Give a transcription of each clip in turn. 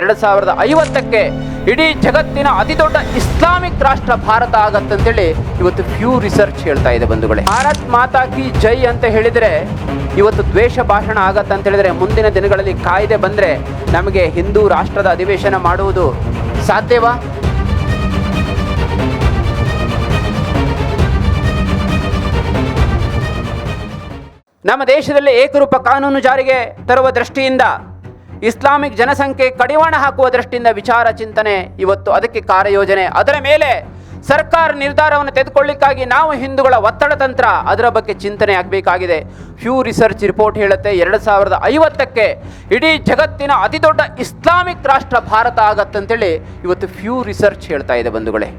2050ಕ್ಕೆ ಇಡೀ ಜಗತ್ತಿನ ಅತಿ ದೊಡ್ಡ ಇಸ್ಲಾಮಿಕ್ ರಾಷ್ಟ್ರ ಭಾರತ ಆಗತ್ತಂತೇಳಿ ಇವತ್ತು ಫ್ಯೂ ರಿಸರ್ಚ್ ಹೇಳ್ತಾ ಇದೆ ಬಂಧುಗಳೇ. ಭಾರತ್ ಮಾತಾ ಕಿ ಜೈ ಅಂತ ಹೇಳಿದರೆ ಇವತ್ತು ದ್ವೇಷ ಭಾಷಣ ಆಗತ್ತಂತ ಹೇಳಿದ್ರೆ ಮುಂದಿನ ದಿನಗಳಲ್ಲಿ ಕಾಯ್ದೆ ಬಂದರೆ ನಮಗೆ ಹಿಂದೂ ರಾಷ್ಟ್ರದ ಅಧಿವೇಶನ ಮಾಡುವುದು ಸಾಧ್ಯವಾ? ನಮ್ಮ ದೇಶದಲ್ಲಿ ಏಕರೂಪ ಕಾನೂನು ಜಾರಿಗೆ ತರುವ ದೃಷ್ಟಿಯಿಂದ ಇಸ್ಲಾಮಿಕ್ ಜನಸಂಖ್ಯೆ ಕಡಿವಾಣ ಹಾಕುವ ದೃಷ್ಟಿಯಿಂದ ವಿಚಾರ ಚಿಂತನೆ ಇವತ್ತು ಅದಕ್ಕೆ ಕಾರ್ಯಯೋಜನೆ, ಅದರ ಮೇಲೆ ಸರ್ಕಾರ ನಿರ್ಧಾರವನ್ನು ತೆಗೆದುಕೊಳ್ಳಿಕ್ಕಾಗಿ ನಾವು ಹಿಂದೂಗಳ ಒತ್ತಡ ತಂತ್ರ ಅದರ ಬಗ್ಗೆ ಚಿಂತನೆ ಆಗಬೇಕಾಗಿದೆ. ಫ್ಯೂ ರಿಸರ್ಚ್ ರಿಪೋರ್ಟ್ ಹೇಳುತ್ತೆ 2050ಕ್ಕೆ ಇಡೀ ಜಗತ್ತಿನ ಅತಿ ದೊಡ್ಡ ಇಸ್ಲಾಮಿಕ್ ರಾಷ್ಟ್ರ ಭಾರತ ಆಗತ್ತಂತೇಳಿ ಇವತ್ತು ಫ್ಯೂ ರಿಸರ್ಚ್ ಹೇಳ್ತಾ ಇದೆ ಬಂಧುಗಳೇ.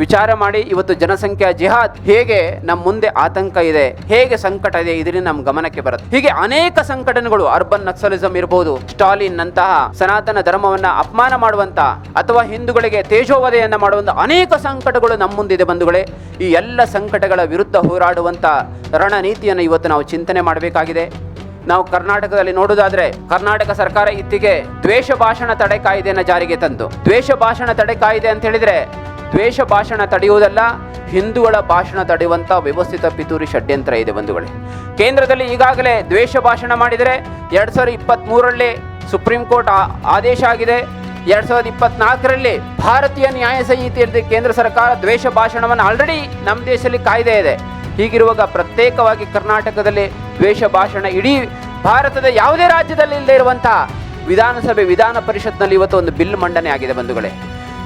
ವಿಚಾರ ಮಾಡಿ, ಇವತ್ತು ಜನಸಂಖ್ಯಾ ಜಿಹಾದ್ ಹೇಗೆ ನಮ್ಮ ಮುಂದೆ ಆತಂಕ ಇದೆ, ಹೇಗೆ ಸಂಕಟ ಇದೆ, ಇದರಿಂದ ನಮ್ಮ ಗಮನಕ್ಕೆ ಬರುತ್ತೆ. ಹೀಗೆ ಅನೇಕ ಸಂಘಟನೆಗಳು, ಅರ್ಬನ್ ನಕ್ಸಲಿಸಂ ಇರಬಹುದು, ಸ್ಟಾಲಿನ್ ನಂತಹ ಸನಾತನ ಧರ್ಮವನ್ನ ಅಪಮಾನ ಮಾಡುವಂತ ಅಥವಾ ಹಿಂದೂಗಳಿಗೆ ತೇಜೋವಧೆಯನ್ನ ಮಾಡುವಂತ ಅನೇಕ ಸಂಕಟಗಳು ನಮ್ಮ ಮುಂದಿದೆ ಬಂಧುಗಳೇ. ಈ ಎಲ್ಲ ಸಂಕಟಗಳ ವಿರುದ್ಧ ಹೋರಾಡುವಂತ ರಣನೀತಿಯನ್ನು ಇವತ್ತು ನಾವು ಚಿಂತನೆ ಮಾಡಬೇಕಾಗಿದೆ. ನಾವು ಕರ್ನಾಟಕದಲ್ಲಿ ನೋಡುವುದಾದ್ರೆ, ಕರ್ನಾಟಕ ಸರ್ಕಾರ ಇತ್ತಿಗೆ ದ್ವೇಷ ಭಾಷಣ ತಡೆ ಕಾಯ್ದೆಯನ್ನು ಜಾರಿಗೆ ತಂತು. ದ್ವೇಷ ಭಾಷಣ ತಡೆ ಕಾಯ್ದೆ ಅಂತ ಹೇಳಿದ್ರೆ ದ್ವೇಷ ಭಾಷಣ ತಡೆಯುವುದಲ್ಲ, ಹಿಂದೂಗಳ ಭಾಷಣ ತಡೆಯುವಂಥ ವ್ಯವಸ್ಥಿತ ಪಿತೂರಿ ಷಡ್ಯಂತ್ರ ಇದೆ ಬಂಧುಗಳೇ. ಕೇಂದ್ರದಲ್ಲಿ ಈಗಾಗಲೇ ದ್ವೇಷ ಭಾಷಣ ಮಾಡಿದರೆ 2023ರಲ್ಲಿ ಸುಪ್ರೀಂ ಕೋರ್ಟ್ ಆದೇಶ ಆಗಿದೆ. 2024ರಲ್ಲಿ ಭಾರತೀಯ ನ್ಯಾಯ ಸಂಹಿತೆಯಲ್ಲಿ ಕೇಂದ್ರ ಸರ್ಕಾರ ದ್ವೇಷ ಭಾಷಣವನ್ನು ಆಲ್ರೆಡಿ ನಮ್ಮ ದೇಶದಲ್ಲಿ ಕಾಯ್ದೆ ಇದೆ. ಹೀಗಿರುವಾಗ ಪ್ರತ್ಯೇಕವಾಗಿ ಕರ್ನಾಟಕದಲ್ಲಿ ದ್ವೇಷ ಭಾಷಣ ಇಡೀ ಭಾರತದ ಯಾವುದೇ ರಾಜ್ಯದಲ್ಲಿ ಇಲ್ಲದೆ ಇರುವಂತಹ ವಿಧಾನಸಭೆ ವಿಧಾನ ಪರಿಷತ್ನಲ್ಲಿ ಇವತ್ತು ಒಂದು ಬಿಲ್ ಮಂಡನೆ ಆಗಿದೆ ಬಂಧುಗಳೇ.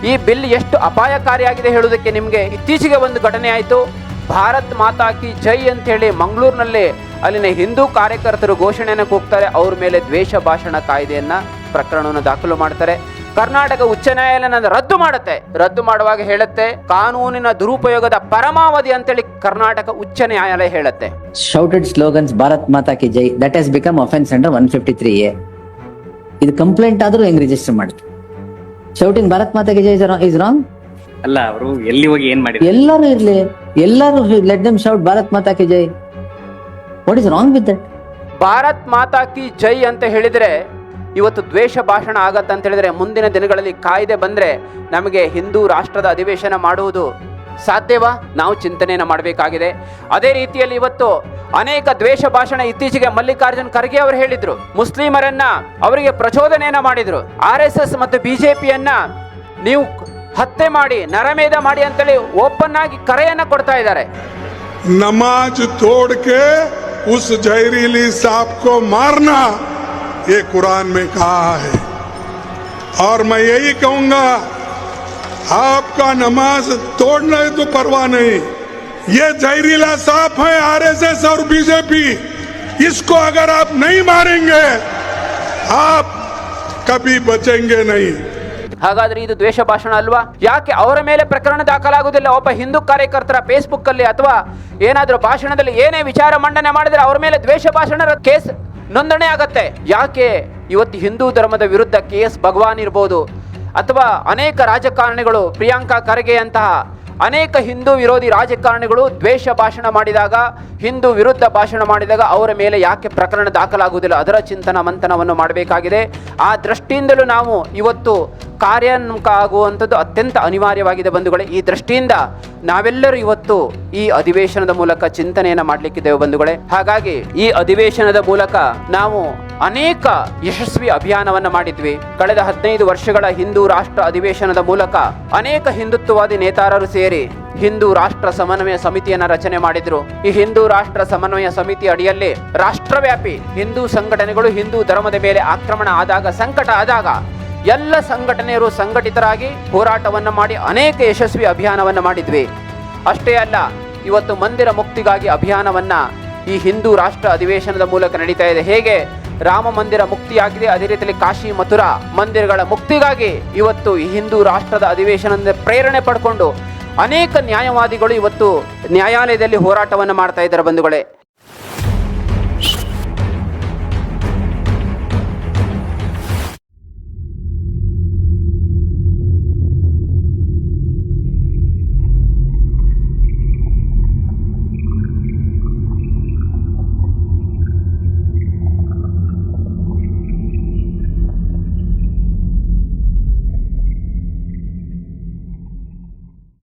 ಈ ಬಿಲ್ ಎಷ್ಟು ಅಪಾಯಕಾರಿಯಾಗಿದೆ ಹೇಳುವುದಕ್ಕೆ ನಿಮಗೆ ಇತ್ತೀಚೆಗೆ ಒಂದು ಘಟನೆ ಆಯಿತು. ಭಾರತ್ ಮಾತಾ ಕಿ ಜೈ ಅಂತೇಳಿ ಮಂಗಳೂರಿನಲ್ಲಿ ಅಲ್ಲಿನ ಹಿಂದೂ ಕಾರ್ಯಕರ್ತರು ಘೋಷಣೆಯನ್ನು ಕೂಗ್ತಾರೆ. ಅವ್ರ ಮೇಲೆ ದ್ವೇಷ ಭಾಷಣ ಕಾಯ್ದೆಯನ್ನು ಪ್ರಕರಣವನ್ನು ದಾಖಲು ಮಾಡ್ತಾರೆ. ಕರ್ನಾಟಕ ಉಚ್ಚ ನ್ಯಾಯಾಲಯ ರದ್ದು ಮಾಡುವಾಗ ಹೇಳುತ್ತೆ ಕಾನೂನಿನ ದುರುಪಯೋಗದ ಪರಮಾವಧಿ ಅಂತೇಳಿ ಕರ್ನಾಟಕ ಉಚ್ಚ ನ್ಯಾಯಾಲಯ ಹೇಳುತ್ತೆ. ಶೌಟೆಡ್ ಸ್ಲೋಗನ್ಸ್ ಭಾರತ್ ಮಾತಾ ಕಿ ಜೈ that has become offence under 153A. ಇದು ಕಂಪ್ಲೇಂಟ್ ಆದ್ರೂ ಹೆಂಗ್ ರಿಜಿಸ್ಟರ್ ಮಾಡುತ್ತೆ? ಶೌಟಿಂಗ್ ಭಾರತ್ ಮಾತಾ ಕಿ ಜೈ ಇಸ್ ರಾಂಗ್ ಅಲ್ಲ. ಅವರು ಎಲ್ಲಿ ಹೋಗಿ ಏನ್ ಮಾಡಿದ್ರು? ಎಲ್ಲರೂ ಇರ್ಲಿ, ಎಲ್ಲರೂ let them shout Bharat Mata ಕಿ ಜೈ. What is wrong with that? Bharat Mata ಕಿ ಜೈ ಅಂತ ಹೇಳಿದ್ರೆ ಇವತ್ತು ದ್ವೇಷ ಭಾಷಣ ಆಗತ್ತಂತ ಹೇಳಿದ್ರೆ ಮುಂದಿನ ದಿನಗಳಲ್ಲಿ ಕಾಯ್ದೆ ಬಂದ್ರೆ ನಮಗೆ ಹಿಂದೂ ರಾಷ್ಟ್ರದ ಅಧಿವೇಶನ ಮಾಡುವುದು ಸಾಧ್ಯವಾ? ನಾವು ಚಿಂತನೆಯನ್ನು ಮಾಡಬೇಕಾಗಿದೆ. ಅದೇ ರೀತಿಯಲ್ಲಿ ಇವತ್ತು ಅನೇಕ ದ್ವೇಷ ಭಾಷಣ ಇತ್ತೀಚೆಗೆ ಮಲ್ಲಿಕಾರ್ಜುನ್ ಖರ್ಗೆ ಅವರು ಹೇಳಿದ್ರು, ಮುಸ್ಲಿಮರನ್ನ ಅವರಿಗೆ ಪ್ರಚೋದನೆಯನ್ನ ಮಾಡಿದ್ರು. RSS ಮತ್ತು BJPಯನ್ನ ನೀವು ಹತ್ಯೆ ಮಾಡಿ ನರಮೇಧ ಮಾಡಿ ಅಂತೇಳಿ ಓಪನ್ ಆಗಿ ಕರೆಯನ್ನ ಕೊಡ್ತಾ ಇದ್ದಾರೆ. नमाज तोड़ के उस जहरीली सांप को मारना ये कुरान में कहा है। और मैं यही कहूंगा, आपका नमाज तोड़ना है तो परवाह नहीं, ये जहरीला सांप है RSS और BJP, इसको अगर आप नहीं मारेंगे आप कभी बचेंगे नहीं. ಹಾಗಾದ್ರೆ ಇದು ದ್ವೇಷ ಭಾಷಣ ಅಲ್ವಾ? ಯಾಕೆ ಅವರ ಮೇಲೆ ಪ್ರಕರಣ ದಾಖಲಾಗುವುದಿಲ್ಲ? ಒಬ್ಬ ಹಿಂದೂ ಕಾರ್ಯಕರ್ತರ ಫೇಸ್ಬುಕ್ ಅಲ್ಲಿ ಅಥವಾ ಏನಾದರೂ ಭಾಷಣದಲ್ಲಿ ಏನೇ ವಿಚಾರ ಮಂಡನೆ ಮಾಡಿದ್ರೆ ಅವರ ಮೇಲೆ ದ್ವೇಷ ಭಾಷಣ ಕೇಸ್ ನೋಂದಣಿ ಆಗತ್ತೆ. ಯಾಕೆ ಇವತ್ತು ಹಿಂದೂ ಧರ್ಮದ ವಿರುದ್ಧ KS ಭಗವಾನ್ ಇರ್ಬೋದು ಅಥವಾ ಅನೇಕ ರಾಜಕಾರಣಿಗಳು, ಪ್ರಿಯಾಂಕಾ ಖರ್ಗೆ ಅಂತಹ ಅನೇಕ ಹಿಂದೂ ವಿರೋಧಿ ರಾಜಕಾರಣಿಗಳು ದ್ವೇಷ ಭಾಷಣ ಮಾಡಿದಾಗ, ಹಿಂದೂ ವಿರುದ್ಧ ಭಾಷಣ ಮಾಡಿದಾಗ ಅವರ ಮೇಲೆ ಯಾಕೆ ಪ್ರಕರಣ ದಾಖಲಾಗುವುದಿಲ್ಲ? ಅದರ ಚಿಂತನ ಮಂಥನವನ್ನು ಮಾಡಬೇಕಾಗಿದೆ. ಆ ದೃಷ್ಟಿಯಿಂದಲೂ ನಾವು ಇವತ್ತು ಕಾರ್ಯೋನ್ಮುಖ ಆಗುವಂಥದ್ದು ಅತ್ಯಂತ ಅನಿವಾರ್ಯವಾಗಿದೆ ಬಂಧುಗಳೇ. ಈ ದೃಷ್ಟಿಯಿಂದ ನಾವೆಲ್ಲರೂ ಇವತ್ತು ಈ ಅಧಿವೇಶನದ ಮೂಲಕ ಚಿಂತನೆಯನ್ನು ಮಾಡಲಿಕ್ಕಿದ್ದೇವೆ ಬಂಧುಗಳೇ. ಹಾಗಾಗಿ ಈ ಅಧಿವೇಶನದ ಮೂಲಕ ನಾವು ಅನೇಕ ಯಶಸ್ವಿ ಅಭಿಯಾನವನ್ನು ಮಾಡಿದ್ವಿ. ಕಳೆದ 15 ವರ್ಷಗಳ ಹಿಂದೂ ರಾಷ್ಟ್ರ ಅಧಿವೇಶನದ ಮೂಲಕ ಅನೇಕ ಹಿಂದುತ್ವವಾದಿ ನೇತಾರರು ಸೇರಿ ಹಿಂದೂ ರಾಷ್ಟ್ರ ಸಮನ್ವಯ ಸಮಿತಿಯನ್ನು ರಚನೆ ಮಾಡಿದ್ರು. ಈ ಹಿಂದೂ ರಾಷ್ಟ್ರ ಸಮನ್ವಯ ಸಮಿತಿ ಅಡಿಯಲ್ಲಿ ರಾಷ್ಟ್ರವ್ಯಾಪಿ ಹಿಂದೂ ಸಂಘಟನೆಗಳು ಹಿಂದೂ ಧರ್ಮದ ಮೇಲೆ ಆಕ್ರಮಣ ಆದಾಗ, ಸಂಕಟ ಆದಾಗ ಎಲ್ಲ ಸಂಘಟನೆಯರು ಸಂಘಟಿತರಾಗಿ ಹೋರಾಟವನ್ನು ಮಾಡಿ ಅನೇಕ ಯಶಸ್ವಿ ಅಭಿಯಾನವನ್ನು ಮಾಡಿದ್ವಿ. ಅಷ್ಟೇ ಅಲ್ಲ, ಇವತ್ತು ಮಂದಿರ ಮುಕ್ತಿಗಾಗಿ ಅಭಿಯಾನವನ್ನ ಈ ಹಿಂದೂ ರಾಷ್ಟ್ರ ಅಧಿವೇಶನದ ಮೂಲಕ ನಡೀತಾ ಇದೆ. ಹೇಗೆ ರಾಮ ಮಂದಿರ ಮುಕ್ತಿಯಾಗಿದೆ, ಅದೇ ರೀತಿಯಲ್ಲಿ ಕಾಶಿ ಮಥುರಾ ಮಂದಿರಗಳ ಮುಕ್ತಿಗಾಗಿ ಇವತ್ತು ಈ ಹಿಂದೂ ರಾಷ್ಟ್ರದ ಅಧಿವೇಶನದಿಂದ ಪ್ರೇರಣೆ ಪಡ್ಕೊಂಡು ಅನೇಕ ನ್ಯಾಯವಾದಿಗಳು ಇವತ್ತು ನ್ಯಾಯಾಲಯದಲ್ಲಿ ಹೋರಾಟವನ್ನು ಮಾಡ್ತಾ ಇದ್ದಾರೆ ಬಂಧುಗಳೇ.